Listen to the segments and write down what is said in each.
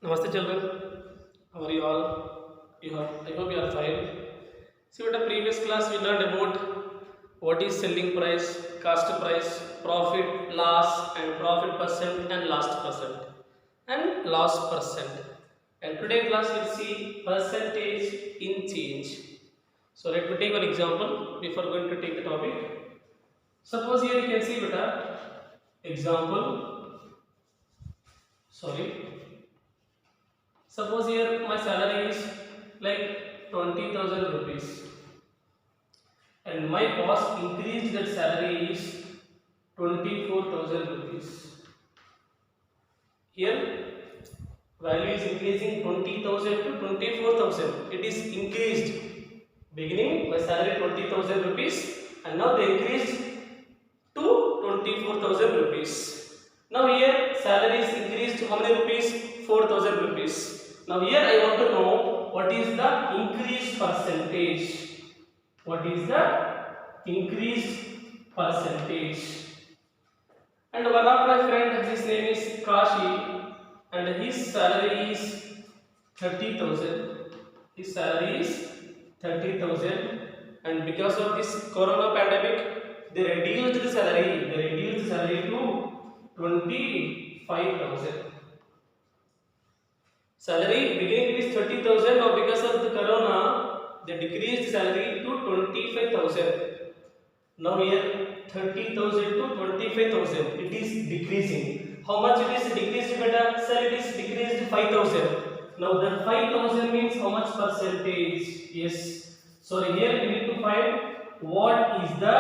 Namaste children, how are you all? I hope you are fine. See, in the previous class we learned about what is selling price, cost price, profit, loss, and profit percent and loss percent. And today class we'll see percentage in change. So let me take one example before going to take the topic. Suppose here you can see beta example. Suppose here my salary is like 20,000 rupees and my boss increased that salary is 24,000 rupees. Here value is increasing 20,000 to 24,000. It is increased. Beginning my salary 20,000 rupees and now they increased to 24,000 rupees. Now here salary is increased to how many rupees? 4,000 rupees. Now here I want to know what is the increased percentage. What is the increased percentage? And one of my friends, his name is Kashi, and his salary is 30,000. His salary is 30,000, and because of this corona pandemic, they reduced the salary. They reduced the salary to 25,000. Salary beginning is 30,000. Now because of the corona, they decreased salary to 25,000. Now here 30,000 to 25,000. It is decreasing. How much it is decreased, beta? Sir, it is decreased 5,000. Now that 5,000 means how much percentage? Yes. So here we need to find what is the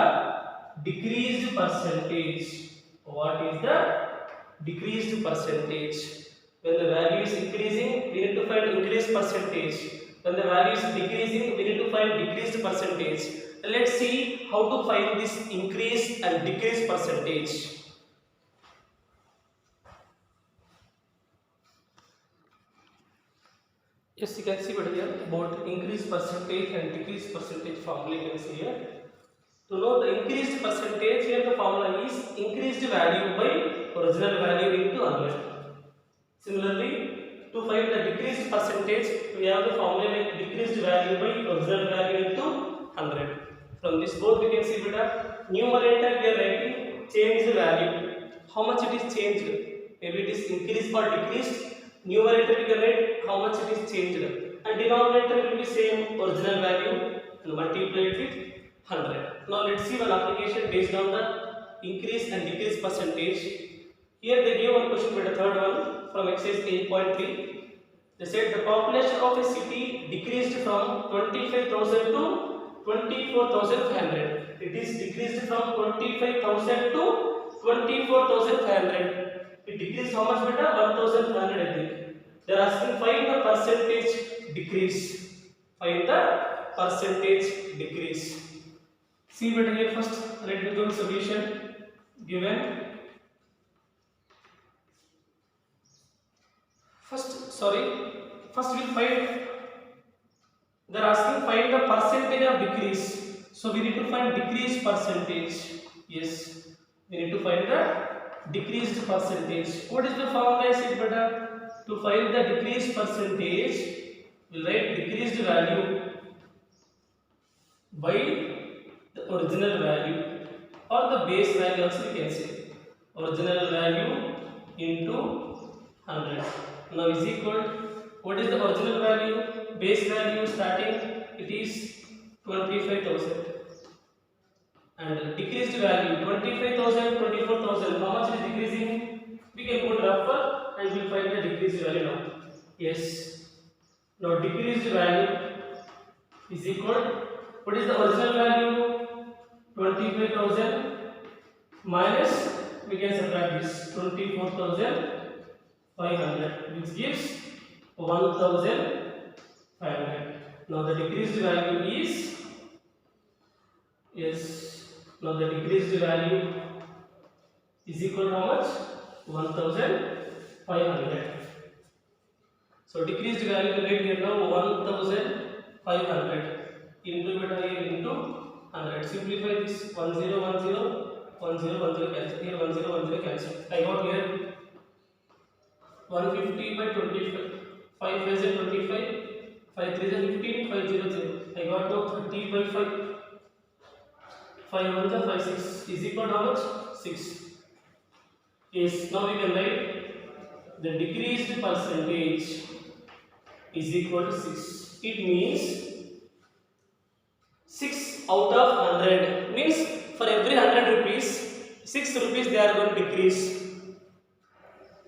decreased percentage. What is the decreased percentage? When the value is increasing, we need to find increased percentage. When the value is decreasing, we need to find decreased percentage. Let's see how to find this increase and decrease percentage. Yes, you can see here about increased percentage and decreased percentage formula. You can see here. To know the increased percentage, here the formula is increased value by original value into 100. Similarly, to find the decreased percentage, we have the formula like decreased value by original value into 100. From this both we can see beta numerator we are writing change the value. How much it is changed? Maybe it is increased or decreased. Numerator we can write how much it is changed. And denominator will be same original value and multiply it with 100. Now let's see one application based on the increase and decrease percentage. Here they give one question with the third one from exercise 8.3. They said the population of a city decreased from 25,000 to 24,500. It is decreased from 25,000 to 24,500. It decreased how much beta? 1,500 I think. They are asking find the percentage decrease. Find the percentage decrease. See beta here first. Let me go solution given. First we'll find. They are asking find the percentage of decrease. So we need to find decreased percentage. Yes, we need to find the decreased percentage. What is the formula? I said beta. To find the decreased percentage, we'll write decreased value by the original value or the base value also we can say. Original value into 100. Now is equal. What is the original value? Base value starting it is 25,000 and decreased value 25,000, 24,000. How much is decreasing? We can put rougher and we will find the decreased value now. Yes. Now decreased value is equal. What is the original value? 25,000 minus we can subtract this 24,500 which gives 1,500. Now the decreased value is now the decreased value is equal to how much? 1,500. So decreased value will get here now 1,500 into beta here into 100. Simplify this 1 0 1 0 1 0 1 0 cancel here 1 0 1 0 cancel. I got here 150 by 25. 5 5 is 25. 5 3 is 15. 5 0 0. I got now 30 by 5. 5 1 is 5 6 is equal to how much? 6. Yes. Now we can write the decreased percentage is equal to 6. It means 6 out of 100 means for every 100 rupees 6 rupees they are going to decrease.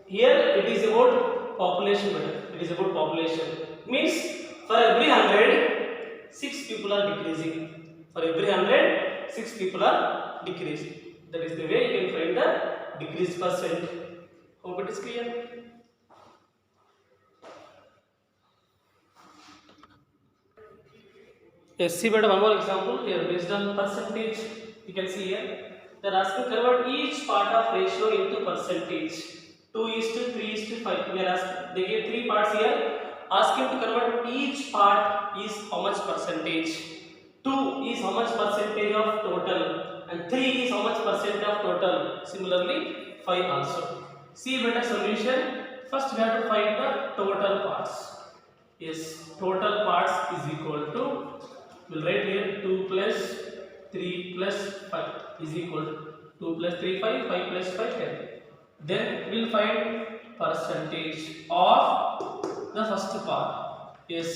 Here it is about population matter. It is about population. Means for every 100 6 people are decreasing. For every 100 6 people are decreasing. That is the way you can find the decreased percent. Hope it is clear. Yes, see better one more example here based on percentage. You can see here they are asking to convert each part of ratio into percentage. 2:3:5. We are asking, they gave 3 parts here. Asking to convert each part is how much percentage. 2 is how much percentage of total, and 3 is how much percent of total. Similarly, 5 also. See better solution. First we have to find the total parts. Yes, total parts is equal to, we'll write here 2 plus 3 plus 5 is equal to 2 plus 3 5, 5 plus 5 10. Then we'll find percentage of the first part. Yes,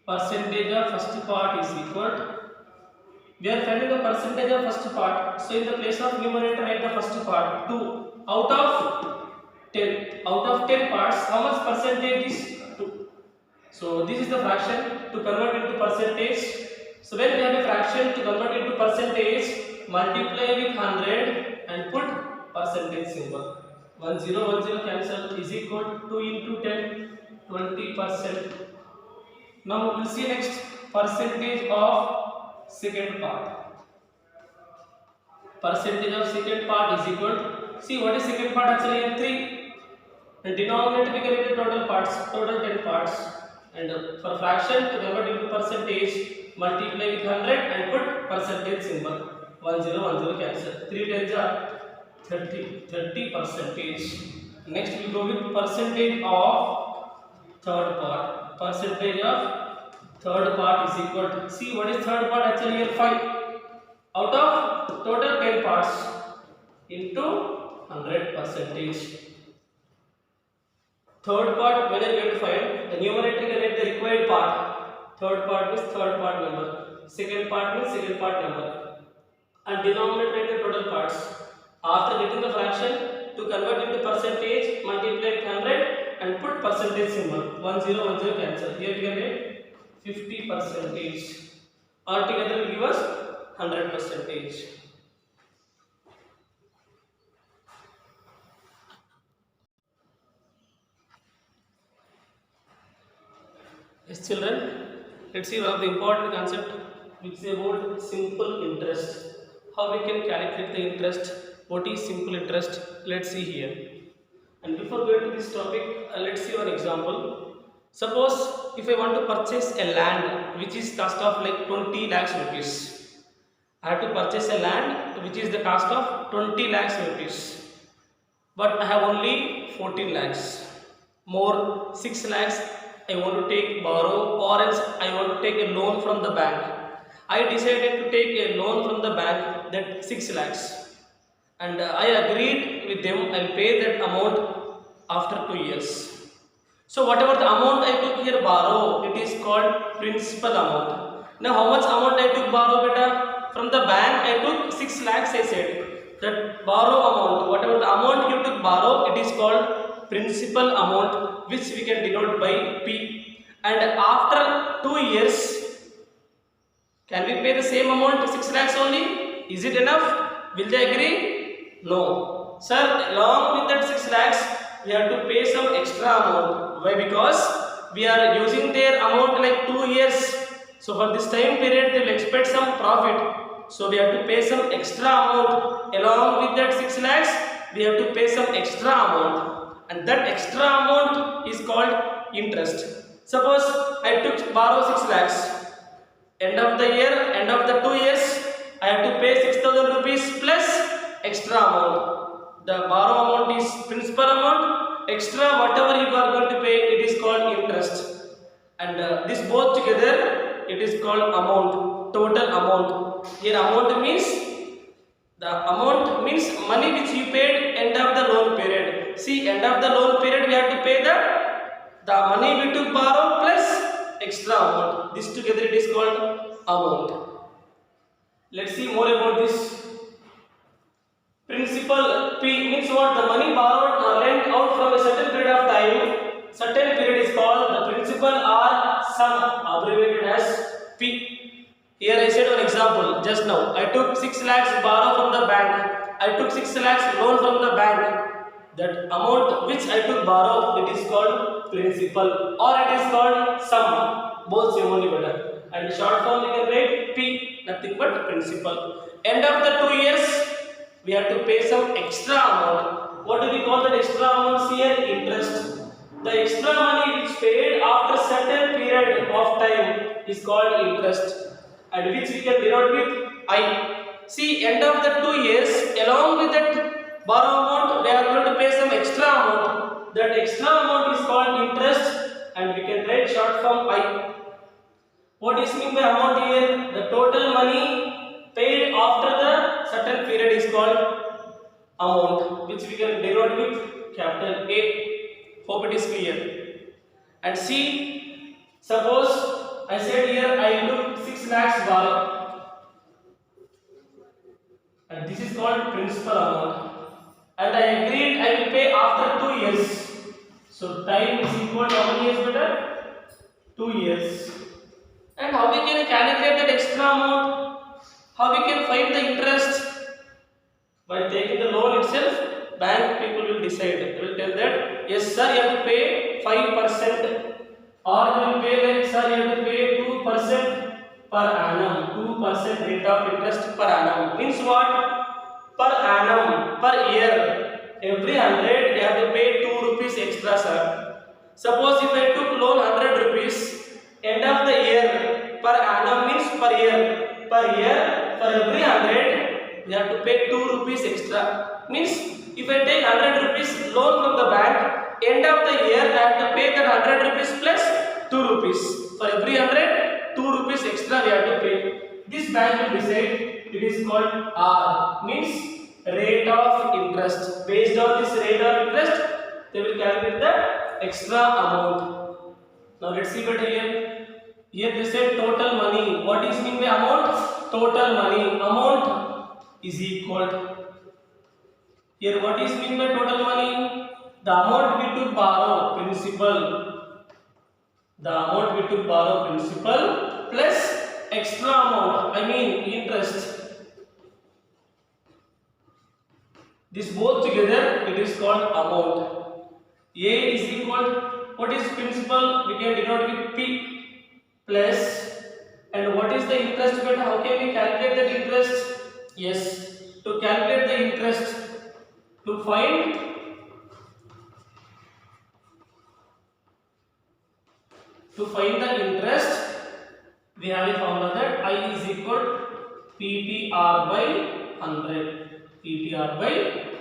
percentage of first part is equal to, we are finding the percentage of first part. So in the place of numerator write the first part 2 out of 10. Out of 10 parts how much percentage is 2. So this is the fraction to convert into percentage. So when we have a fraction to convert into percentage, multiply with 100 and put percentage symbol. 1 0 1 0 cancel is equal to 2 into 10, 20%. Now we will see next percentage of second part. Percentage of second part is equal to, see what is second part actually in 3. And denominator we can write the total parts, total 10 parts. And for fraction to convert into percentage, multiply with 100 and put percentage symbol. 1 0 1 0 cancel. 3 10s are 30 percentage. Next we go with percentage of third part. Percentage of third part is equal to, see what is third part actually here 5. Out of total 10 parts into 100 percentage. Third part when are you going to find? The numerator can write the required part. Third part means third part number. Second part means second part number. And denominator write the total parts. After getting the fraction, to convert into percentage, multiply with 100 and put percentage symbol. 1 0 1 0 cancel. Here we can write 50 percentage. Altogether will give us 100 percentage. Yes, children, let's see one of the important concept which is about simple interest. How we can calculate the interest? What is simple interest? Let's see here. And before going to this topic, let's see one example. Suppose if I want to purchase a land which is cost of like 20 lakhs rupees. I have to purchase a land which is the cost of 20 lakhs rupees. But I have only 14 lakhs. More 6 lakhs I want to take borrow, or else I want to take a loan from the bank. I decided to take a loan from the bank, that 6 lakhs. And I agreed with them, I'll pay that amount after 2 years. So whatever the amount I took here borrow, it is called principal amount. Now how much amount I took borrow beta? From the bank I took 6 lakhs I said. That borrow amount, whatever the amount you took borrow, it is called principal amount, which we can denote by P. And after 2 years, can we pay the same amount, 6 lakhs only? Is it enough? Will they agree? No. Sir, along with that 6 lakhs, we have to pay some extra amount. Why? Because we are using their amount like 2 years. So for this time period, they will expect some profit. So we have to pay some extra amount. Along with that 6 lakhs, we have to pay some extra amount. And that extra amount is called interest. Suppose I took borrow 6 lakhs. End of the year, end of the 2 years, I have to pay 6,000 rupees plus extra amount. The borrow amount is principal amount. extra whatever you are going to pay, it is called interest. And this both together, it is called amount, total amount. Here amount means, the amount means money which you paid end of the loan period. See, end of the loan period we have to pay the money we took borrow plus extra amount. This together it is called amount. Let's see more about this. Principal P means what? The money borrowed or lent out from a certain period of time. Certain period is called the principal or sum, abbreviated as P. Here I said one example just now. I took 6 lakhs borrow from the bank. I took 6 lakhs loan from the bank. That amount which I took borrow, it is called principal or it is called sum. Both same only better. And short form we can write P, nothing but principal. End of the 2 years, we have to pay some extra amount. What do we call that extra amount here? Interest. The extra money which paid after certain period of time is called interest, and which we can denote with I. See, end of the 2 years, along with that borrow amount, we are going to pay some extra amount. That extra amount is called interest, and we can write short form I. What is mean by amount here? The total money paid after the certain period is called amount, which we can denote with capital A. Hope it is clear. And see, suppose I said here I took 6 lakhs borrow, and this is called principal amount, and I agreed I will pay after 2 years. So time is equal to how many years better? 2 years. And how we can calculate that extra amount? How we can find the interest? By taking the loan itself, bank people will decide. They will tell that, yes sir, you have to pay 5%, or they will pay like, sir, you have to pay 2% per annum, 2% rate of interest per annum. Means what? Per annum, per year, every 100 you have to pay 2 rupees extra, sir. Suppose if I took loan 100 rupees, end of the year, per annum means per year, for every 100 we have to pay 2 rupees extra. Means if I take 100 rupees loan from the bank, end of the year I have to pay that 100 rupees plus 2 rupees. For every 100, 2 rupees extra we have to pay. This bank will decide. It is called R, means rate of interest. Based on this rate of interest, they will calculate the extra amount. Now let's see better here. Here they said total money. What is mean by amount? Total money. Amount is equal to. Here what is mean by total money? The amount we took borrow, principal. The amount we took borrow, principal, plus extra amount, I mean interest. This both together, it is called amount. A is equal to, what is principal? We can denote with P, plus, and what is the interest rate? How can we calculate that interest? Yes, to calculate the interest, to find the interest, we have a formula that I is equal to PTR by 100. PTR by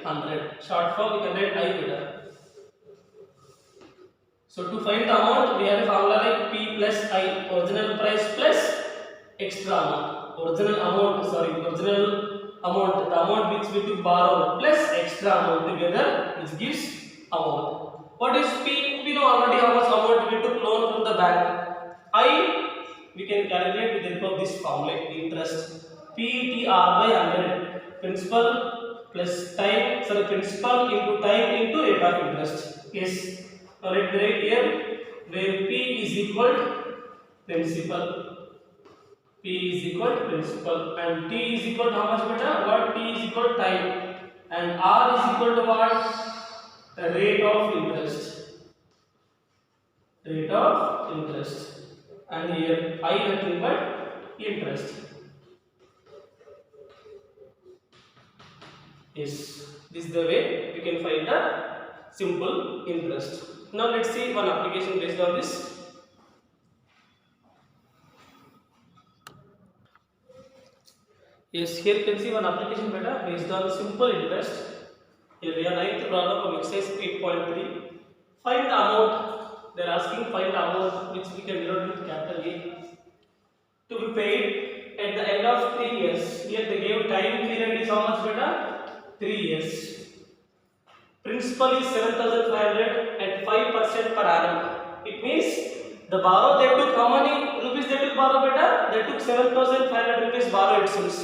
100. Short form we can write I better. So to find the amount, we have a formula like P plus I, original price plus extra amount. Original amount, the amount which we took borrow plus extra amount together, which gives amount. What is P? We know already how much amount we took loan from the bank. I, we can calculate with the help of this formula, interest. PTR by 100. Principal plus time, principal into time into rate of interest. Yes. Now let me write here where P is equal to principal. P is equal to principal and T is equal to how much better? What? T is equal to time and R is equal to what? The rate of interest. Rate of interest. And here I nothing but interest. Yes, this is the way we can find the simple interest. Now let's see one application based on this. Yes, here you can see one application better based on simple interest. Here we are 9th problem from exercise 8.3. Find the amount. They are asking find the amount which we can denote with capital A to be paid at the end of 3 years. Here they gave time period is how much beta? 3 years. Principal is 7,500 at 5% per annum. It means the borrow they took how many rupees they took borrow beta? They took 7,500 rupees borrow it seems,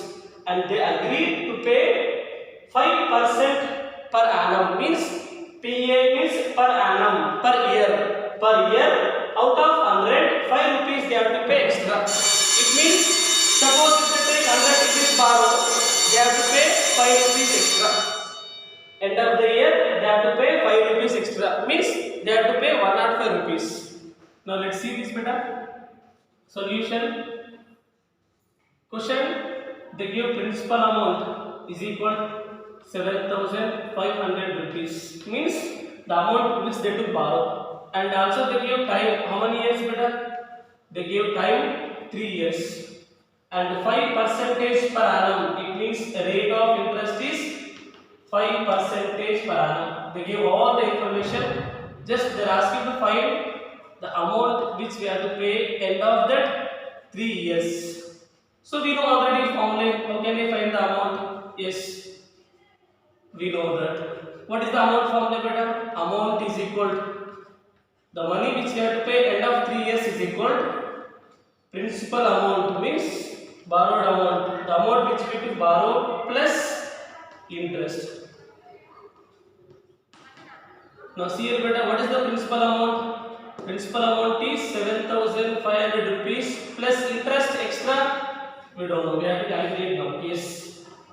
and they agreed to pay 5% per annum. Means PA means per annum, per year. Per year out of 100, 5 rupees they have to pay extra. It means suppose if they take 100 rupees borrow, they have to pay 5 rupees extra. End of the year they have to pay 5 rupees extra. Means they have to pay 105 rupees. Now let's see this beta. Solution. Question. They give principal amount is equal 7,500 rupees. Means the amount which they took borrow, and also they give time. How many years beta? They give time 3 years, and 5% per annum. It means the rate of interest is 5% per annum. They give all the information. Just they are asking to find the amount which we have to pay end of that 3 years. So we know already formula. How can we find the amount? Yes, we know that. What is the amount formula beta? Amount is equal to the money which we have to pay end of 3 years is equal to principal amount means borrowed amount. The amount which we to borrow plus interest. Now see here beta, what is the principal amount? Principal amount is 7,500 rupees plus interest extra. We don't know. We have to calculate now. Yes.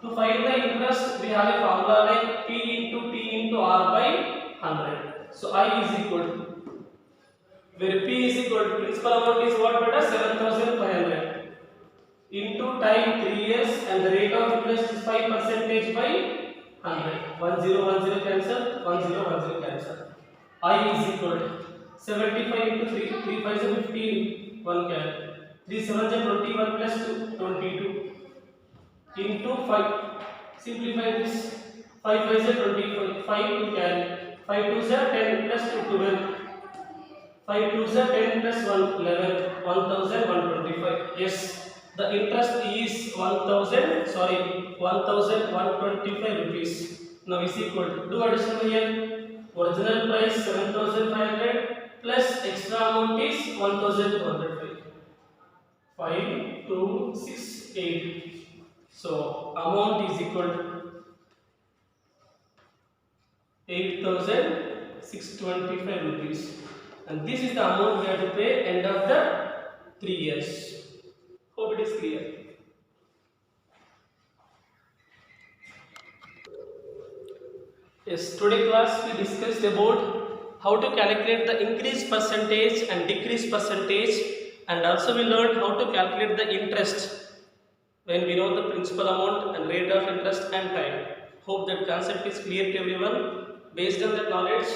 To find the interest, we have a formula like P into T into R by 100. So I is equal to, where P is equal to principal amount is what beta? 7,500 into time 3 years, and the rate of interest is 5% by 100. 1 0 1 0 cancel. 1 0 1 0 cancel. I is equal to 75 into 3. 3 5 is 15. 1 cancel. 3 7 is 21 plus 2, 22 into 5. Simplify this. 5 5 is 25. 5 to carry. 5 2 is 10 plus 2 12. 5 2 is 10 plus 1 11. 1,125. Yes, the interest is 1,125 rupees. Now is equal to, do addition here. Original price 7,500 plus extra amount is 1,205. 5 2 6 8. So amount is equal to 8,625 rupees, and this is the amount we have to pay end of the 3 years. Hope it is clear. Yes, today class we discussed about how to calculate the increase percentage and decrease percentage, and also we learned how to calculate the interest when we know the principal amount and rate of interest and time. Hope that concept is clear to everyone. Based on that knowledge,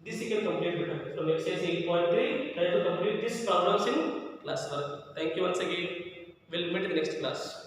this you can complete from exercise 8.3. Try to complete these problems in class work. Thank you once again. We'll meet in the next class.